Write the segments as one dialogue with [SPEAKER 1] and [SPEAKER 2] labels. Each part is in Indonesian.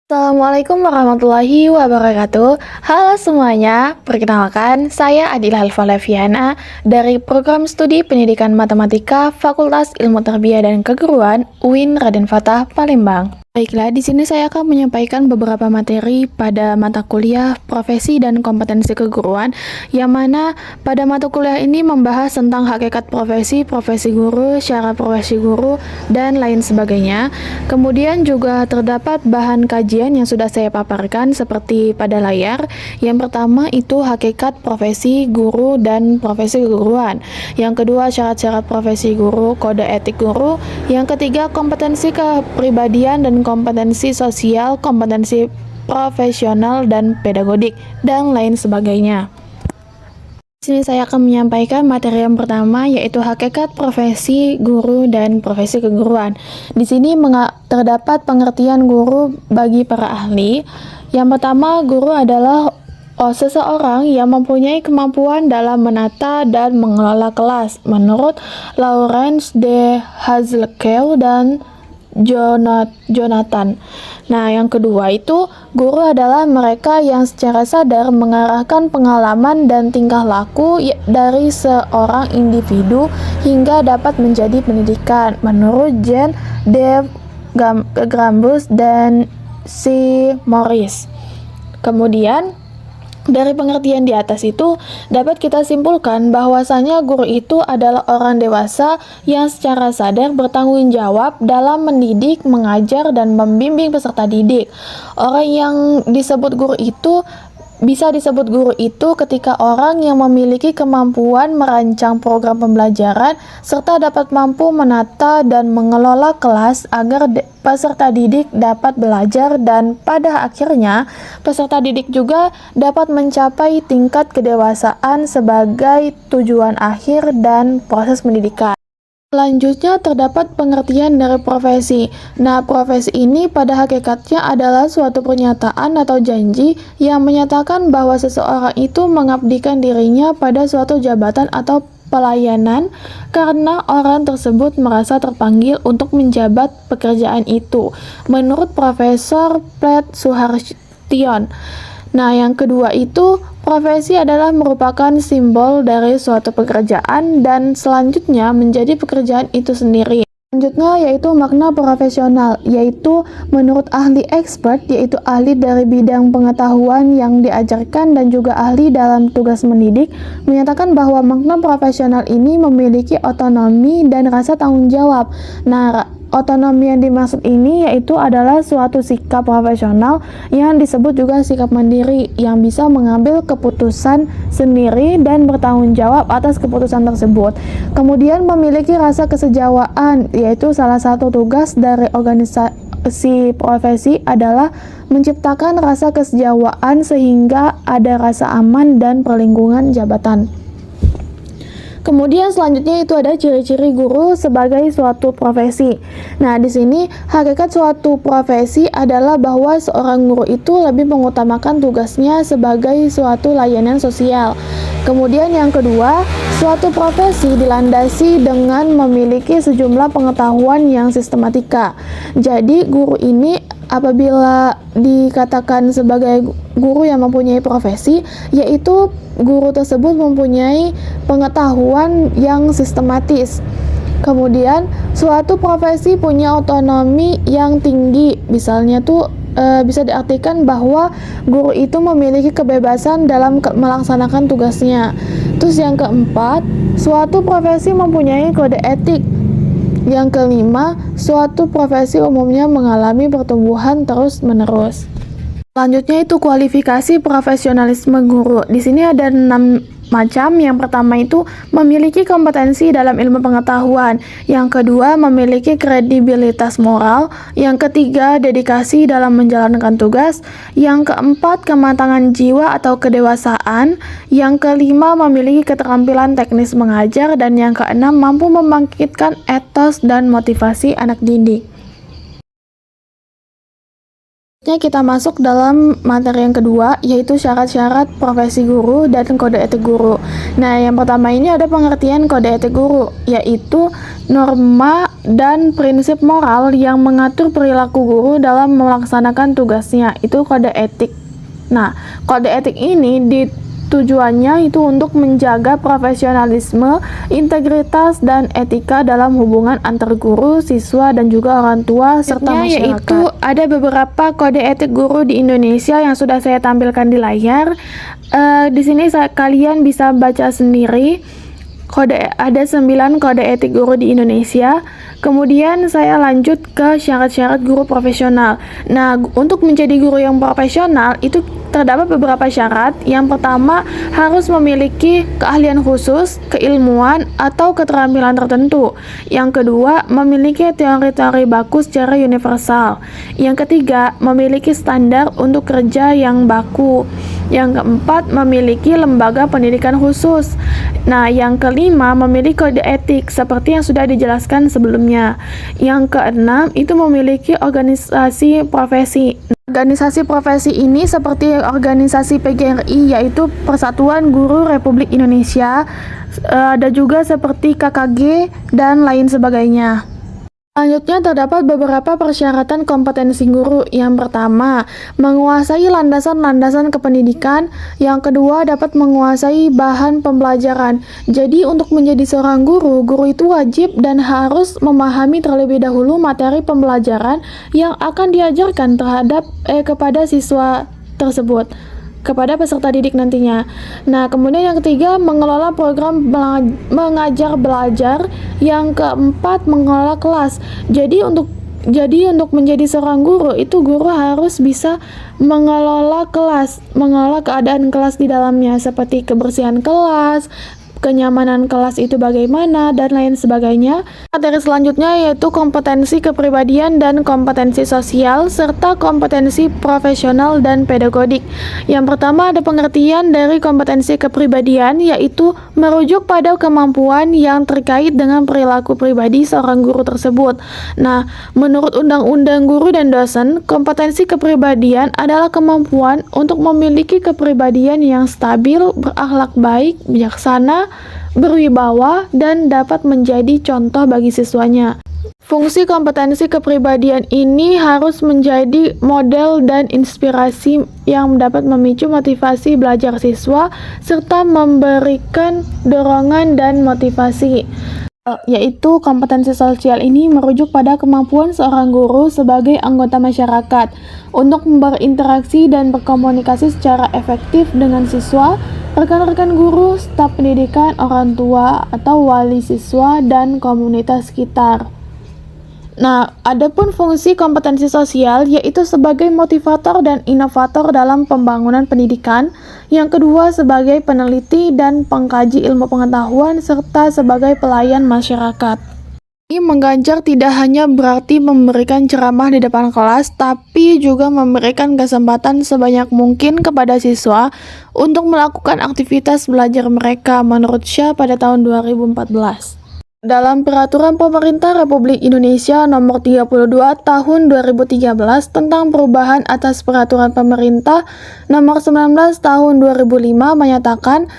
[SPEAKER 1] Assalamualaikum warahmatullahi wabarakatuh. Halo semuanya, perkenalkan saya Adila Alfa Leviana dari Program Studi Pendidikan Matematika Fakultas Ilmu Tarbiyah dan Keguruan UIN Raden Fatah Palembang. Baiklah, di sini saya akan menyampaikan beberapa materi pada mata kuliah profesi dan kompetensi keguruan, yang mana pada mata kuliah ini membahas tentang hakikat profesi, profesi guru, syarat profesi guru, dan lain sebagainya. Kemudian juga terdapat bahan kajian yang sudah saya paparkan seperti pada layar. Yang pertama itu hakikat profesi guru dan profesi keguruan. Yang kedua syarat-syarat profesi guru, kode etik guru. Yang ketiga kompetensi kepribadian dan kompetensi sosial, kompetensi profesional dan pedagodik, dan lain sebagainya. Di sini saya akan menyampaikan materi yang pertama, yaitu hakikat profesi guru dan profesi keguruan. Di sini terdapat pengertian guru bagi para ahli. Yang pertama, guru adalah seseorang yang mempunyai kemampuan dalam menata dan mengelola kelas menurut Lawrence de Hazelkel dan Jonathan. Nah, yang kedua itu guru adalah mereka yang secara sadar mengarahkan pengalaman dan tingkah laku dari seorang individu hingga dapat menjadi pendidikan menurut Jean de Grambus dan C. Morris. Kemudian dari pengertian di atas itu dapat kita simpulkan bahwasanya guru itu adalah orang dewasa yang secara sadar bertanggung jawab dalam mendidik, mengajar, dan membimbing peserta didik. Orang yang disebut guru itu bisa disebut guru itu ketika orang yang memiliki kemampuan merancang program pembelajaran serta dapat mampu menata dan mengelola kelas agar peserta didik dapat belajar, dan pada akhirnya peserta didik juga dapat mencapai tingkat kedewasaan sebagai tujuan akhir dan proses pendidikan. Selanjutnya terdapat pengertian dari profesi. Nah, profesi ini pada hakikatnya adalah suatu pernyataan atau janji yang menyatakan bahwa seseorang itu mengabdikan dirinya pada suatu jabatan atau pelayanan karena orang tersebut merasa terpanggil untuk menjabat pekerjaan itu. Menurut Profesor Plet Suhartion. Nah, yang kedua itu profesi adalah merupakan simbol dari suatu pekerjaan dan selanjutnya menjadi pekerjaan itu sendiri. Selanjutnya yaitu makna profesional, yaitu menurut ahli expert, yaitu ahli dari bidang pengetahuan yang diajarkan dan juga ahli dalam tugas mendidik, menyatakan bahwa makna profesional ini memiliki otonomi dan rasa tanggung jawab. Nah, otonomi yang dimaksud ini yaitu adalah suatu sikap profesional yang disebut juga sikap mandiri yang bisa mengambil keputusan sendiri dan bertanggung jawab atas keputusan tersebut. Kemudian memiliki rasa kesejawaan, yaitu salah satu tugas dari organisasi profesi adalah menciptakan rasa kesejawaan sehingga ada rasa aman dan perlindungan jabatan. Kemudian selanjutnya itu ada ciri-ciri guru sebagai suatu profesi. Nah, di sini hakikat suatu profesi adalah bahwa seorang guru itu lebih mengutamakan tugasnya sebagai suatu layanan sosial. Kemudian yang kedua, suatu profesi dilandasi dengan memiliki sejumlah pengetahuan yang sistematika. Jadi, guru ini apabila dikatakan sebagai guru yang mempunyai profesi, yaitu guru tersebut mempunyai pengetahuan yang sistematis. Kemudian suatu profesi punya otonomi yang tinggi. Misalnya bisa diartikan bahwa guru itu memiliki kebebasan dalam melaksanakan tugasnya. Terus yang keempat, suatu profesi mempunyai kode etik. Yang kelima, suatu profesi umumnya mengalami pertumbuhan terus-menerus. Selanjutnya itu kualifikasi profesionalisme guru. Di sini ada 6 macam. Yang pertama itu memiliki kompetensi dalam ilmu pengetahuan. Yang kedua memiliki kredibilitas moral. Yang ketiga dedikasi dalam menjalankan tugas. Yang keempat kematangan jiwa atau kedewasaan. Yang kelima memiliki keterampilan teknis mengajar. Dan yang keenam mampu membangkitkan etos dan motivasi anak didik. Kita masuk dalam materi yang kedua, yaitu syarat-syarat profesi guru dan kode etik guru. Nah, yang pertama ini ada pengertian kode etik guru, yaitu norma dan prinsip moral yang mengatur perilaku guru dalam melaksanakan tugasnya, itu kode etik. Nah, kode etik ini tujuannya itu untuk menjaga profesionalisme, integritas, dan etika dalam hubungan antar guru, siswa, dan juga orang tua serta masyarakat. Yaitu ada beberapa kode etik guru di Indonesia yang sudah saya tampilkan di layar. Di sini kalian bisa baca sendiri. Ada 9 kode etik guru di Indonesia. Kemudian saya lanjut ke syarat-syarat guru profesional. Nah, untuk menjadi guru yang profesional itu terdapat beberapa syarat. Yang pertama, harus memiliki keahlian khusus, keilmuan, atau keterampilan tertentu. Yang kedua, memiliki teori-teori baku secara universal. Yang ketiga, memiliki standar untuk kerja yang baku. Yang keempat, memiliki lembaga pendidikan khusus. Nah, yang kelima, memiliki kode etik seperti yang sudah dijelaskan sebelumnya. Yang keenam, itu memiliki organisasi profesi. Organisasi profesi ini seperti organisasi PGRI, yaitu Persatuan Guru Republik Indonesia, ada juga seperti KKG, dan lain sebagainya. Selanjutnya terdapat beberapa persyaratan kompetensi guru. Yang pertama, menguasai landasan-landasan kependidikan. Yang kedua, dapat menguasai bahan pembelajaran. Jadi untuk menjadi seorang guru itu wajib dan harus memahami terlebih dahulu materi pembelajaran yang akan diajarkan kepada siswa tersebut, kepada peserta didik nantinya. Nah, kemudian yang ketiga, mengelola program mengajar belajar. Yang keempat, mengelola kelas. Jadi untuk menjadi seorang guru itu guru harus bisa mengelola kelas, mengelola keadaan kelas di dalamnya seperti kebersihan kelas, kenyamanan kelas itu bagaimana, dan lain sebagainya. Materi selanjutnya yaitu kompetensi kepribadian dan kompetensi sosial serta kompetensi profesional dan pedagodik. Yang pertama ada pengertian dari kompetensi kepribadian, yaitu merujuk pada kemampuan yang terkait dengan perilaku pribadi seorang guru tersebut. Nah, menurut Undang-Undang Guru dan Dosen, kompetensi kepribadian adalah kemampuan untuk memiliki kepribadian yang stabil, berakhlak baik, bijaksana, berwibawa, dan dapat menjadi contoh bagi siswanya. Fungsi kompetensi kepribadian ini harus menjadi model dan inspirasi yang dapat memicu motivasi belajar siswa serta memberikan dorongan dan motivasi. Yaitu kompetensi sosial ini merujuk pada kemampuan seorang guru sebagai anggota masyarakat untuk berinteraksi dan berkomunikasi secara efektif dengan siswa, rekan-rekan guru, staf pendidikan, orang tua atau wali siswa, dan komunitas sekitar. Nah, adapun fungsi kompetensi sosial yaitu sebagai motivator dan inovator dalam pembangunan pendidikan. Yang kedua sebagai peneliti dan pengkaji ilmu pengetahuan serta sebagai pelayan masyarakat. Ini mengganjar tidak hanya berarti memberikan ceramah di depan kelas, tapi juga memberikan kesempatan sebanyak mungkin kepada siswa untuk melakukan aktivitas belajar mereka menurut Syah pada tahun 2014. Dalam Peraturan Pemerintah Republik Indonesia Nomor 32 Tahun 2013 tentang perubahan atas Peraturan Pemerintah Nomor 19 Tahun 2005 menyatakan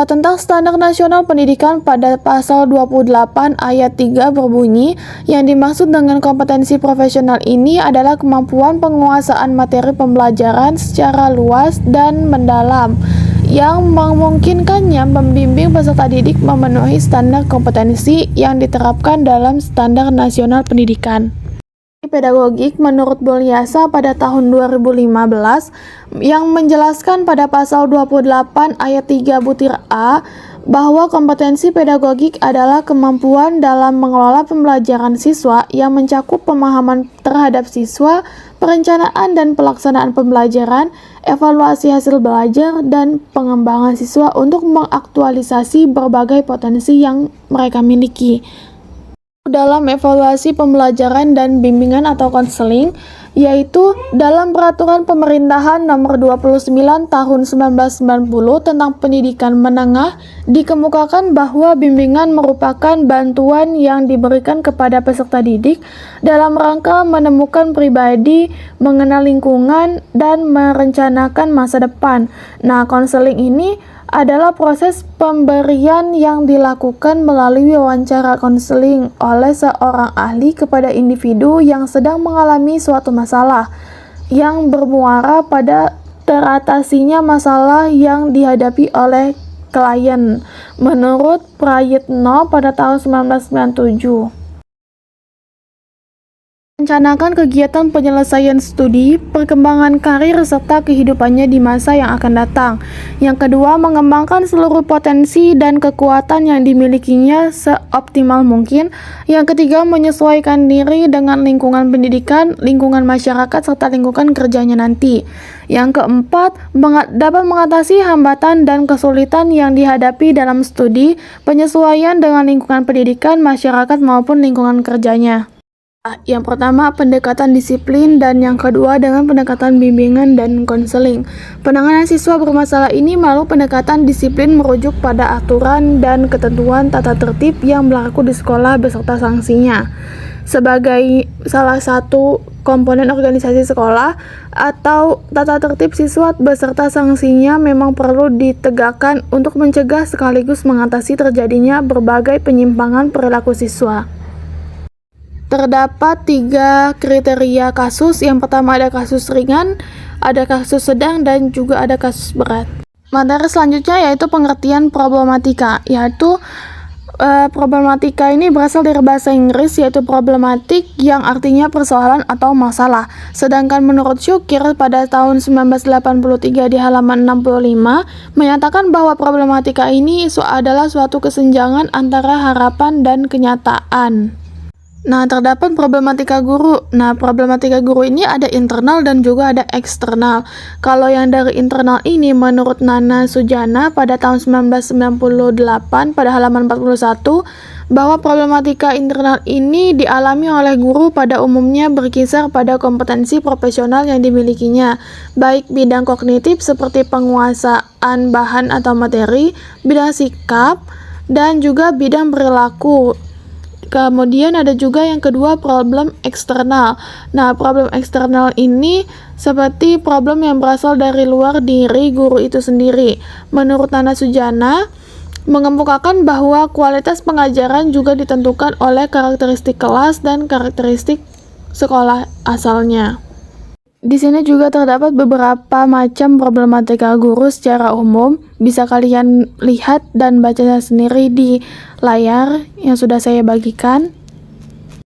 [SPEAKER 1] tentang Standar Nasional Pendidikan pada pasal 28 ayat 3 berbunyi, yang dimaksud dengan kompetensi profesional ini adalah kemampuan penguasaan materi pembelajaran secara luas dan mendalam yang memungkinkannya membimbing peserta didik memenuhi standar kompetensi yang diterapkan dalam Standar Nasional Pendidikan. Pedagogik menurut Bulyasa pada tahun 2015 yang menjelaskan pada pasal 28 ayat 3 butir A bahwa kompetensi pedagogik adalah kemampuan dalam mengelola pembelajaran siswa yang mencakup pemahaman terhadap siswa, perencanaan dan pelaksanaan pembelajaran, evaluasi hasil belajar, dan pengembangan siswa untuk mengaktualisasi berbagai potensi yang mereka miliki. Dalam evaluasi pembelajaran dan bimbingan atau konseling, yaitu dalam Peraturan Pemerintahan Nomor 29 Tahun 1990 tentang Pendidikan Menengah, dikemukakan bahwa bimbingan merupakan bantuan yang diberikan kepada peserta didik dalam rangka menemukan pribadi, mengenal lingkungan, dan merencanakan masa depan. Nah, konseling ini adalah proses pemberian yang dilakukan melalui wawancara konseling oleh seorang ahli kepada individu yang sedang mengalami suatu masalah yang bermuara pada teratasinya masalah yang dihadapi oleh klien, menurut Prayitno pada tahun 1997. Merencanakan kegiatan penyelesaian studi, perkembangan karir, serta kehidupannya di masa yang akan datang. Yang kedua, mengembangkan seluruh potensi dan kekuatan yang dimilikinya seoptimal mungkin. Yang ketiga, menyesuaikan diri dengan lingkungan pendidikan, lingkungan masyarakat, serta lingkungan kerjanya nanti. Yang keempat, dapat mengatasi hambatan dan kesulitan yang dihadapi dalam studi, penyesuaian dengan lingkungan pendidikan, masyarakat, maupun lingkungan kerjanya. Yang pertama, pendekatan disiplin, dan yang kedua dengan pendekatan bimbingan dan konseling. Penanganan siswa bermasalah ini melalui pendekatan disiplin merujuk pada aturan dan ketentuan tata tertib yang berlaku di sekolah beserta sanksinya. Sebagai salah satu komponen organisasi sekolah atau tata tertib siswa beserta sanksinya memang perlu ditegakkan untuk mencegah sekaligus mengatasi terjadinya berbagai penyimpangan perilaku siswa. Terdapat 3 kriteria kasus. Yang pertama ada kasus ringan, ada kasus sedang, dan juga ada kasus berat. Materi selanjutnya yaitu pengertian problematika, yaitu problematika ini berasal dari bahasa Inggris yaitu problematik yang artinya persoalan atau masalah. Sedangkan menurut Shukir pada tahun 1983 di halaman 65 menyatakan bahwa problematika ini adalah suatu kesenjangan antara harapan dan kenyataan. Nah, terdapat problematika guru. Nah, problematika guru ini ada internal dan juga ada eksternal. Kalau yang dari internal ini menurut Nana Sujana pada tahun 1998 pada halaman 41 bahwa problematika internal ini dialami oleh guru pada umumnya berkisar pada kompetensi profesional yang dimilikinya, baik bidang kognitif seperti penguasaan bahan atau materi, bidang sikap, dan juga bidang perilaku. Kemudian ada juga yang kedua problem eksternal. Nah, problem eksternal ini seperti problem yang berasal dari luar diri guru itu sendiri. Menurut Nana Sujana, mengemukakan bahwa kualitas pengajaran juga ditentukan oleh karakteristik kelas dan karakteristik sekolah asalnya. Di sini juga terdapat beberapa macam problematika guru secara umum. Bisa kalian lihat dan baca sendiri di layar yang sudah saya bagikan.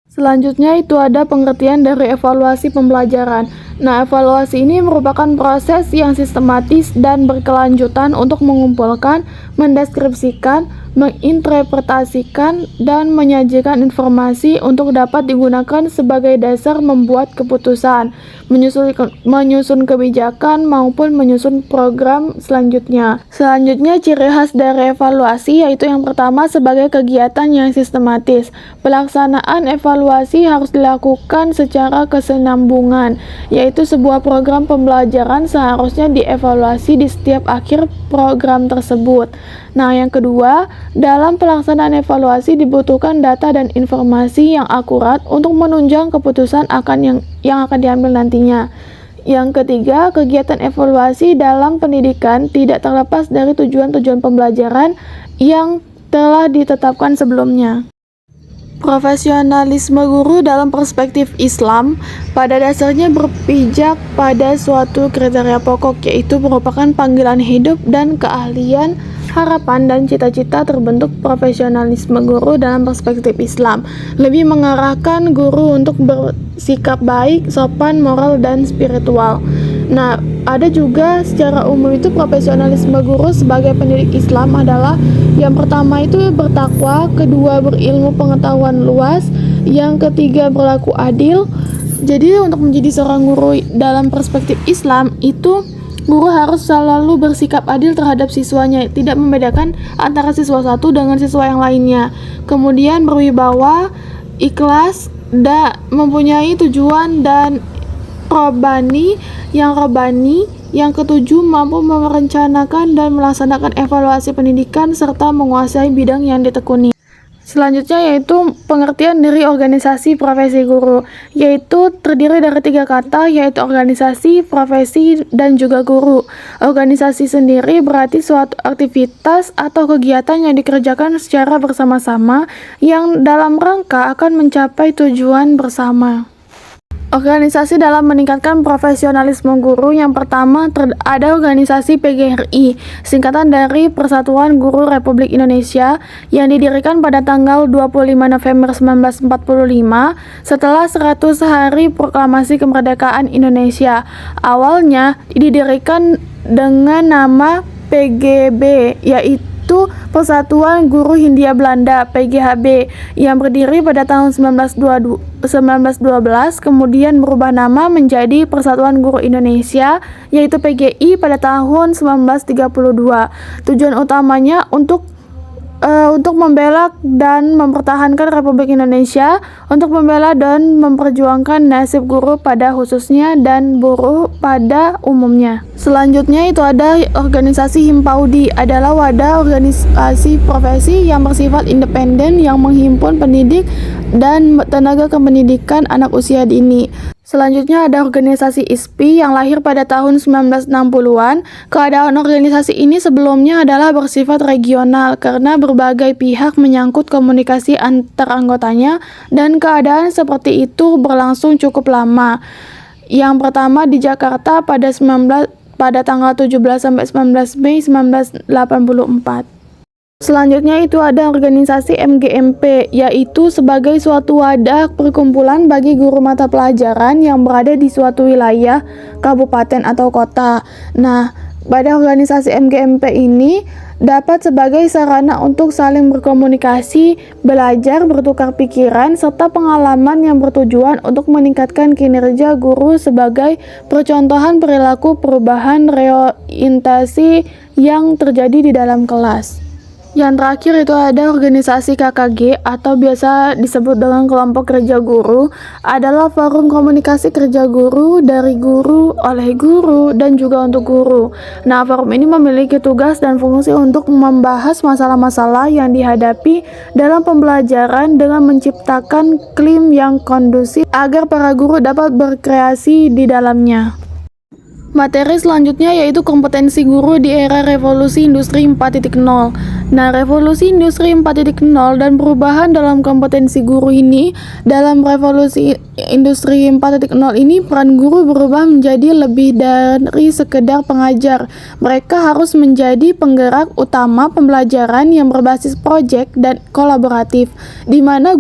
[SPEAKER 1] Selanjutnya itu ada pengertian dari evaluasi pembelajaran. Nah, evaluasi ini merupakan proses yang sistematis dan berkelanjutan untuk mengumpulkan, mendeskripsikan, menginterpretasikan, dan menyajikan informasi untuk dapat digunakan sebagai dasar membuat keputusan, menyusun kebijakan, maupun menyusun program selanjutnya. Selanjutnya, ciri khas dari evaluasi yaitu yang pertama sebagai kegiatan yang sistematis. Pelaksanaan evaluasi harus dilakukan secara kesinambungan, yaitu sebuah program pembelajaran seharusnya dievaluasi di setiap akhir program tersebut. Nah, yang kedua, dalam pelaksanaan evaluasi dibutuhkan data dan informasi yang akurat untuk menunjang keputusan yang akan diambil nantinya. Yang ketiga, kegiatan evaluasi dalam pendidikan tidak terlepas dari tujuan-tujuan pembelajaran yang telah ditetapkan sebelumnya. Profesionalisme guru dalam perspektif Islam pada dasarnya berpijak pada suatu kriteria pokok, yaitu merupakan panggilan hidup dan keahlian, harapan, dan cita-cita terbentuk. Profesionalisme guru dalam perspektif Islam lebih mengarahkan guru untuk bersikap baik, sopan, moral, dan spiritual. Nah, ada juga secara umum itu profesionalisme guru sebagai pendidik Islam adalah yang pertama itu bertakwa, kedua berilmu pengetahuan luas, yang ketiga berlaku adil. Jadi untuk menjadi seorang guru dalam perspektif Islam itu guru harus selalu bersikap adil terhadap siswanya, tidak membedakan antara siswa satu dengan siswa yang lainnya. Kemudian berwibawa, ikhlas, mempunyai tujuan dan robani. Yang ketujuh mampu merencanakan dan melaksanakan evaluasi pendidikan serta menguasai bidang yang ditekuni. Selanjutnya yaitu pengertian dari organisasi profesi guru, yaitu terdiri dari 3 kata, yaitu organisasi, profesi, dan juga guru. Organisasi sendiri berarti suatu aktivitas atau kegiatan yang dikerjakan secara bersama-sama yang dalam rangka akan mencapai tujuan bersama. Organisasi dalam meningkatkan profesionalisme guru, yang pertama ada organisasi PGRI, singkatan dari Persatuan Guru Republik Indonesia, yang didirikan pada tanggal 25 November 1945 setelah 100 hari proklamasi kemerdekaan Indonesia. Awalnya didirikan dengan nama PGB, yaitu Persatuan Guru Hindia Belanda (PGHB), yang berdiri pada tahun 1912, kemudian berubah nama menjadi Persatuan Guru Indonesia, yaitu PGI, pada tahun 1932. Tujuan utamanya untuk membela dan mempertahankan Republik Indonesia, untuk membela dan memperjuangkan nasib guru pada khususnya dan buruh pada umumnya. Selanjutnya itu ada organisasi Himpaudi, adalah wadah organisasi profesi yang bersifat independen yang menghimpun pendidik dan tenaga kependidikan anak usia dini. Selanjutnya ada organisasi ISPI yang lahir pada tahun 1960-an. Keadaan organisasi ini sebelumnya adalah bersifat regional karena berbagai pihak menyangkut komunikasi antar anggotanya, dan keadaan seperti itu berlangsung cukup lama. Yang pertama di Jakarta pada tanggal 17 sampai 19 Mei 1984. Selanjutnya itu ada organisasi MGMP, yaitu sebagai suatu wadah perkumpulan bagi guru mata pelajaran yang berada di suatu wilayah, kabupaten atau kota. Nah, pada organisasi MGMP ini dapat sebagai sarana untuk saling berkomunikasi, belajar, bertukar pikiran, serta pengalaman yang bertujuan untuk meningkatkan kinerja guru sebagai percontohan perilaku perubahan reorientasi yang terjadi di dalam kelas. Yang terakhir itu ada organisasi KKG atau biasa disebut dengan kelompok kerja guru, adalah forum komunikasi kerja guru dari guru, oleh guru, dan juga untuk guru. Nah, forum ini memiliki tugas dan fungsi untuk membahas masalah-masalah yang dihadapi dalam pembelajaran dengan menciptakan iklim yang kondusif agar para guru dapat berkreasi di dalamnya. Materi selanjutnya yaitu kompetensi guru di era revolusi industri 4.0. Nah, revolusi industri 4.0 dan perubahan dalam kompetensi guru ini, dalam revolusi industri 4.0 ini peran guru berubah menjadi lebih dari sekedar pengajar. Mereka harus menjadi penggerak utama pembelajaran yang berbasis proyek dan kolaboratif, di mana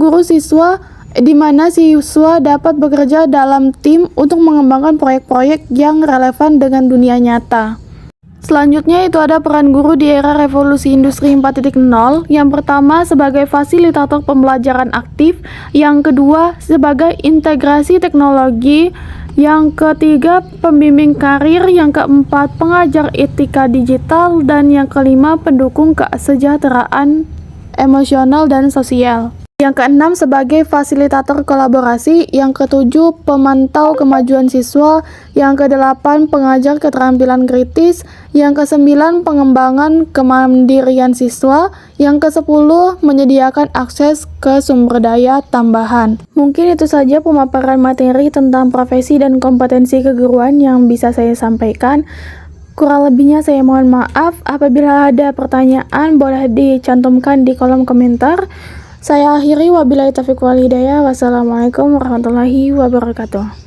[SPEAKER 1] siswa dapat bekerja dalam tim untuk mengembangkan proyek-proyek yang relevan dengan dunia nyata. Selanjutnya itu ada peran guru di era revolusi industri 4.0. Yang pertama sebagai fasilitator pembelajaran aktif, yang kedua sebagai integrasi teknologi, yang ketiga pembimbing karir, yang keempat pengajar etika digital, dan yang kelima pendukung kesejahteraan emosional dan sosial. Yang keenam sebagai fasilitator kolaborasi, yang ketujuh pemantau kemajuan siswa, yang kedelapan pengajar keterampilan kritis, yang kesembilan pengembangan kemandirian siswa, yang kesepuluh menyediakan akses ke sumber daya tambahan. Mungkin itu saja pemaparan materi tentang profesi dan kompetensi keguruan yang bisa saya sampaikan. Kurang lebihnya saya mohon maaf. Apabila ada pertanyaan boleh dicantumkan di kolom komentar. Saya akhiri, wabillahi taufiq wal hidayah. Wassalamualaikum warahmatullahi wabarakatuh.